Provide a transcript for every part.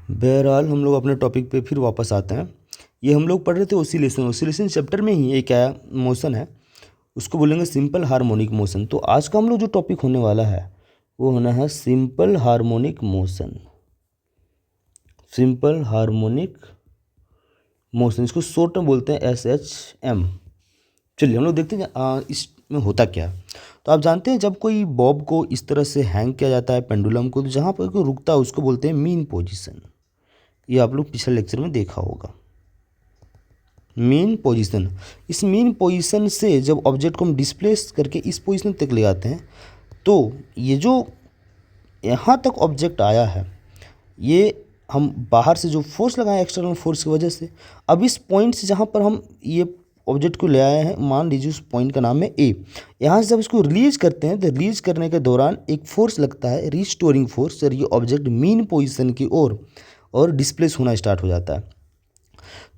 बहरहाल हम लोग अपने टॉपिक पे फिर वापस आते हैं। ये हम लोग पढ़ रहे थे ओसिलेशन चैप्टर में ही एक आया मोशन है, उसको बोलेंगे सिंपल हार्मोनिक मोशन। तो आज का हम लोग जो टॉपिक होने वाला है वो होना है simple harmonic motion. Simple harmonic motion, इसको शॉर्ट में बोलते हैं SHM। चलिए हम लोग देखते हैं इसमें होता क्या है। तो आप जानते हैं जब कोई बॉब को इस तरह से हैंग किया जाता है पेंडुलम को, तो जहाँ पर कोई रुकता है उसको बोलते हैं मीन पोजीशन। ये आप लोग पिछले लेक्चर में देखा होगा, मीन पोजीशन। इस मीन पोजीशन से जब ऑब्जेक्ट को हम डिस्प्लेस करके इस पोजीशन तक ले आते हैं, तो ये जो यहाँ तक ऑब्जेक्ट आया है, ये हम बाहर से जो फोर्स लगाए एक्सटर्नल फोर्स की वजह से, अब इस पॉइंट से जहाँ पर हम ये ऑब्जेक्ट को ले आए हैं, मान लीजिए उस पॉइंट का नाम है ए। यहाँ से जब इसको रिलीज करते हैं तो रिलीज करने के दौरान एक फोर्स लगता है, रिस्टोरिंग फोर्स, और ये ऑब्जेक्ट मीन पोजीशन की ओर और डिस्प्लेस होना स्टार्ट हो जाता है।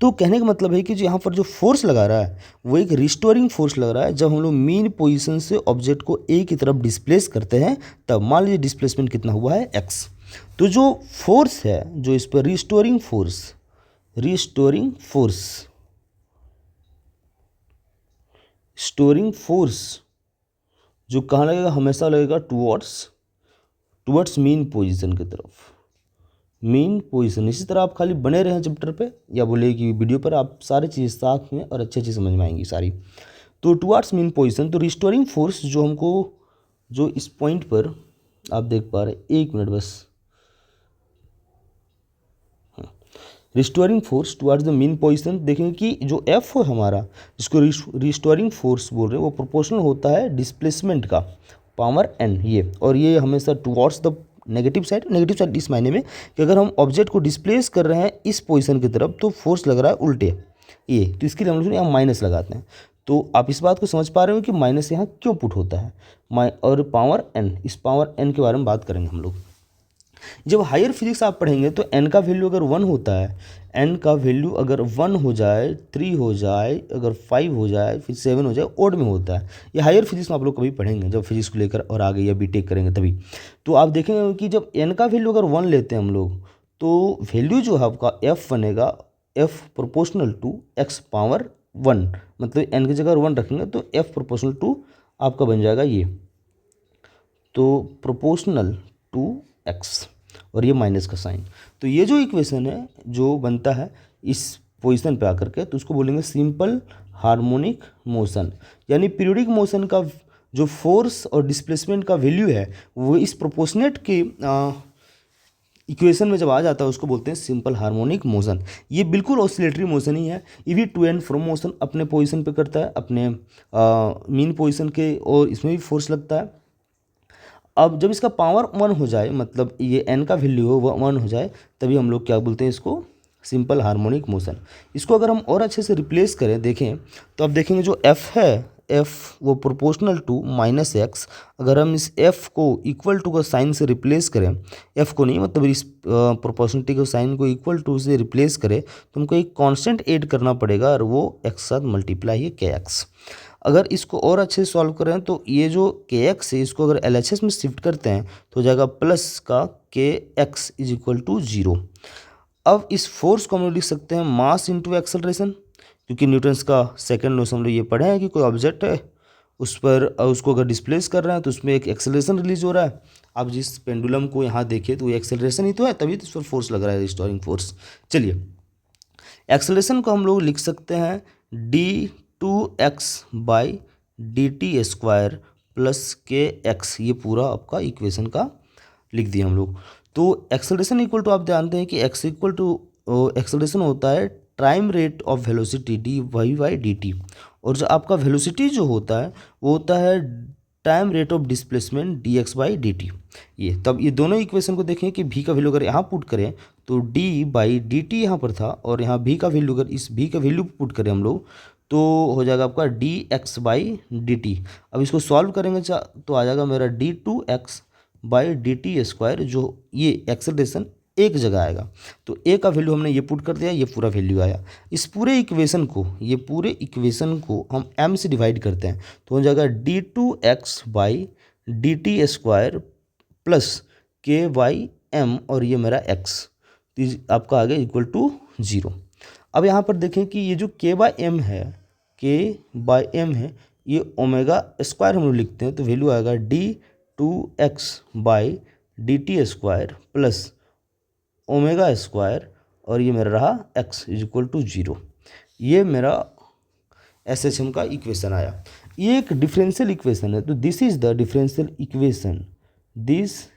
तो कहने का मतलब है कि जो यहाँ पर जो फोर्स लगा रहा है वो एक रिस्टोरिंग फोर्स लग रहा है। जब हम लोग मीन पोजीशन से ऑब्जेक्ट को ए की तरफ डिस्प्लेस करते हैं, तब मान लीजिए डिस्प्लेसमेंट कितना हुआ है x। तो जो फोर्स है, जो इस पर रिस्टोरिंग फोर्स जो कहाँ लगेगा, हमेशा लगेगा टुवर्ड्स मीन पोजीशन की तरफ, मीन पोजीशन। इसी तरह आप खाली बने रहें चैप्टर पे, या बोले कि वीडियो पर, आप सारी चीज़ साथ में और अच्छे समझ में आएंगी सारी। तो टुवर्ड्स मीन पोजीशन, तो रिस्टोरिंग फोर्स जो हमको, जो इस पॉइंट पर आप देख पा रहे, एक मिनट बस, restoring force towards the mean position. देखेंगे कि जो एफ है हमारा, जिसको रिस्टोरिंग फोर्स बोल रहे हैं, वो प्रोपोर्शनल होता है डिस्प्लेसमेंट का पावर n, ये, और ये हमेशा टुवर्ड्स द नेगेटिव साइड इस मायने में कि अगर हम ऑब्जेक्ट को डिस्प्लेस कर रहे हैं इस पोजीशन की तरफ, तो फोर्स लग रहा है उल्टे ये, तो इसके लिए हम लोग यहाँ माइनस लगाते हैं। तो आप इस बात को समझ पा रहे हो कि माइनस यहाँ क्यों पुट होता है। और पावर n, इस पावर n के बारे में बात करेंगे हम लोग। जब हायर फिजिक्स आप पढ़ेंगे तो n का वैल्यू अगर 1 होता है, n का वैल्यू अगर 1 हो जाए, 3 हो जाए, अगर 5 हो जाए, फिर 7 हो जाए, ओड में होता है। ये हायर फिजिक्स में आप लोग कभी पढ़ेंगे जब फिजिक्स को लेकर और आगे या बीटेक करेंगे तभी। तो आप देखेंगे कि जब n का वैल्यू अगर 1 लेते हैं हम लोग, तो वैल्यू जो है आपका f बनेगा, f proportional to x power 1, मतलब n की जगह 1 रखेंगे तो f प्रोपोर्शनल टू आपका बन जाएगा ये, तो प्रोपोर्शनल टू x, और ये माइनस का साइन। तो ये जो इक्वेशन है जो बनता है इस पोजीशन पे आकर के, तो उसको बोलेंगे सिंपल हार्मोनिक मोशन। यानी पीरियोडिक मोशन का जो फोर्स और डिस्प्लेसमेंट का वैल्यू है वो इस प्रोपोर्शनेट के इक्वेशन में जब आ जाता है उसको बोलते हैं सिंपल हार्मोनिक मोशन। ये बिल्कुल ऑसिलेटरी मोशन ही है। ये भी टू एंड फ्रो मोशन अपने पोजीशन पे करता है, अपने मीन पोजीशन के, और इसमें भी फोर्स लगता है। अब जब इसका पावर 1 हो जाए, मतलब ये n का वैल्यू हो वो 1 हो जाए, तभी हम लोग क्या बोलते हैं इसको, सिंपल हार्मोनिक मोशन। इसको अगर हम और अच्छे से रिप्लेस करें, देखें तो आप देखेंगे जो f है, f वो प्रोपोर्शनल टू माइनस x। अगर हम इस f को इक्वल टू का साइन से रिप्लेस करें, f को नहीं, मतलब इस प्रोपोर्शनलिटी के साइन को इक्वल टू से रिप्लेस करें, तो हमको एक कांस्टेंट ऐड करना पड़ेगा, और वो x साथ मल्टीप्लाई है kx। अगर इसको और अच्छे से सॉल्व करें तो ये जो kx है, इसको अगर LHS में शिफ्ट करते हैं तो हो जाएगा प्लस का kx इज इक्वल टू 0। अब इस फोर्स को हम लोग लिख सकते हैं मास इंटू एक्सेलरेशन, क्योंकि न्यूटन्स का सेकंड लॉ से हम लोग ये पढ़े हैं कि कोई ऑब्जेक्ट है, उस पर उसको अगर डिस्प्लेस कर रहे हैं तो उसमें एक एक्सेलरेशन रिलीज हो रहा है। आप जिस पेंडुलम को यहाँ देखिए तो ये एक्सेलरेशन ही तो है, तभी तो इस पर फोर्स लग रहा है, रिस्टोरिंग फोर्स। चलिए, एक्सेलरेशन को हम लोग लिख सकते हैं d2x by dt² plus kx। ये पूरा आपका इक्वेशन का लिख दिया हम लोग। तो एक्सेलरेशन इक्वल टू, आप जानते हैं कि x इक्वल टू एक्सेलरेशन होता है time rate of velocity dy/dt, और जो आपका वेलोसिटी जो होता है वो होता है time rate of displacement dx/dt। ये तब ये दोनों इक्वेशन को देखें कि v का वैल्यू अगर यहाँ पुट करें तो d/dt यहाँ पर था, और यहाँ v का वैल्यू अगर इस v का वैल्यू पुट करें हम लोग तो हो जाएगा आपका dx/dt। अब इसको सॉल्व करेंगे तो आ जाएगा मेरा d2x/dt², जो ये एक्सेलरेशन एक जगह आएगा। तो a का वैल्यू हमने ये पुट कर दिया, ये पूरा वैल्यू आया। इस पूरे इक्वेशन को, ये पूरे इक्वेशन को हम m से डिवाइड करते हैं तो हो जाएगा d2x/dt² प्लस kym, और ये मेरा x। तो आपका आ गया इक्वल टू 0। अब यहाँ पर देखें कि ये जो k/m है, k/m है, ये ओमेगा स्क्वायर हम लोग लिखते हैं, तो वैल्यू आएगा d2x/dt² प्लस ओमेगा स्क्वायर, और ये मेरा रहा x इज इक्वल टू 0। ये मेरा SHM का इक्वेशन आया। ये एक डिफरेंशियल इक्वेशन है, तो this is the differential equation, this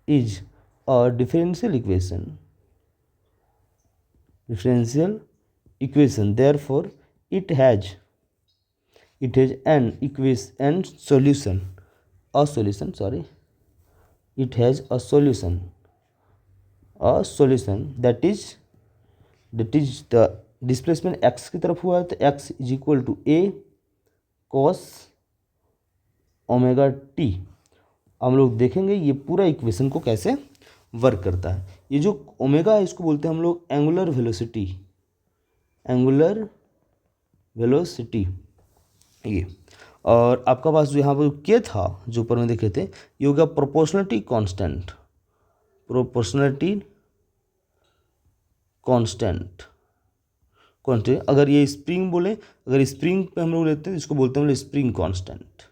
is a differential equation, therefore it has an solution, it has a solution that is the displacement x की तरफ हुआ है, तो x is equal to a cos omega t। हम लोग देखेंगे ये पूरा इक्वेशन को कैसे वर्क करता है। ये जो ओमेगा है इसको बोलते हैं हम लोग एंगुलर वेलोसिटी, ये। और आपका पास जो यहाँ पर के था, जो ऊपर में देखे थे, ये हो गया प्रोपोर्शनलिटी कांस्टेंट। अगर ये स्प्रिंग बोले, अगर स्प्रिंग पे हम लोग लेते हैं इसको बोलते हैं हम लोग स्प्रिंग कांस्टेंट।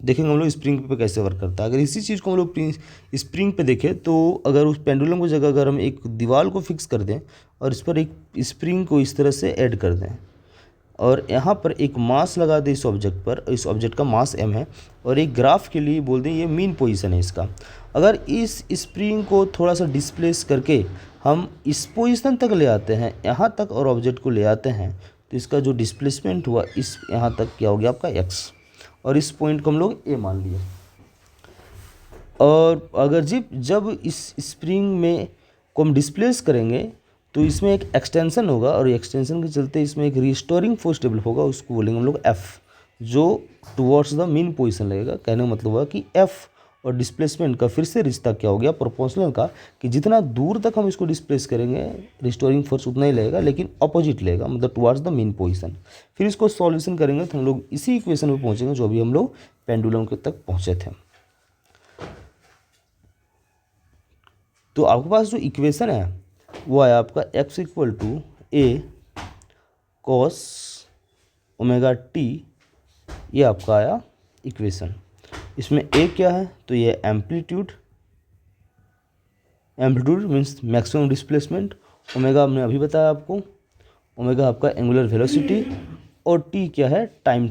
देखेंगे हम लोग स्प्रिंग पे कैसे वर्क करता है। अगर इसी चीज़ को हम लोग स्प्रिंग पे देखें, तो अगर उस पेंडुलम की जगह अगर हम एक दीवार को फिक्स कर दें और इस पर एक स्प्रिंग को इस तरह से ऐड कर दें, और यहाँ पर एक मास लगा दें इस ऑब्जेक्ट पर, इस ऑब्जेक्ट का मास m है, और एक ग्राफ के लिए बोल दें ये मीन पोजीशन है इसका। अगर इस स्प्रिंग को थोड़ा सा डिस्प्लेस करके हम इस पोजीशन तक ले आते हैं, यहाँ तक, और ऑब्जेक्ट को ले आते हैं, तो इसका जो डिस्प्लेसमेंट हुआ इस यहाँ तक क्या हो गया आपका x, और इस पॉइंट को हम लोग a मान लिए। और अगर जब इस स्प्रिंग में को हम डिस्प्लेस करेंगे तो इसमें एक एक्सटेंशन होगा, और एक्सटेंशन के चलते इसमें एक रिस्टोरिंग फोर्स डेवलप होगा, उसको बोलेंगे हम लोग F, जो टुवर्ड्स द मीन पोजीशन लगेगा। कहने का मतलब हुआ कि F और डिस्प्लेसमेंट का फिर से रिश्ता क्या हो गया, प्रोपोर्शनल का, कि जितना दूर तक हम इसको डिस्प्लेस करेंगे रिस्टोरिंग फोर्स उतना ही लगेगा, लेकिन अपोजिट लगेगा, मतलब टुवर्ड्स द मीन पोजीशन। फिर इसको सॉल्यूशन करेंगे तो हम लोग इसी इक्वेशन पर पहुँचेंगे जो अभी हम लोग पेंडुलम के तक पहुँचे थे। तो आपके पास जो इक्वेशन है वो आया आपका x equal to a cos omega t, ये आपका आया इक्वेशन। इसमें a क्या है, तो ये amplitude means maximum displacement, omega हमने अभी बताया आपको, ओमेगा आपका एंगुलर वेलोसिटी, और t क्या है, टाइम।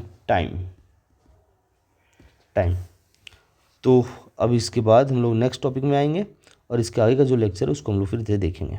तो अब इसके बाद हम लोग नेक्स्ट टॉपिक में आएंगे, और इसके आगे का जो लेक्चर है उसको हम लोग फिर देखेंगे।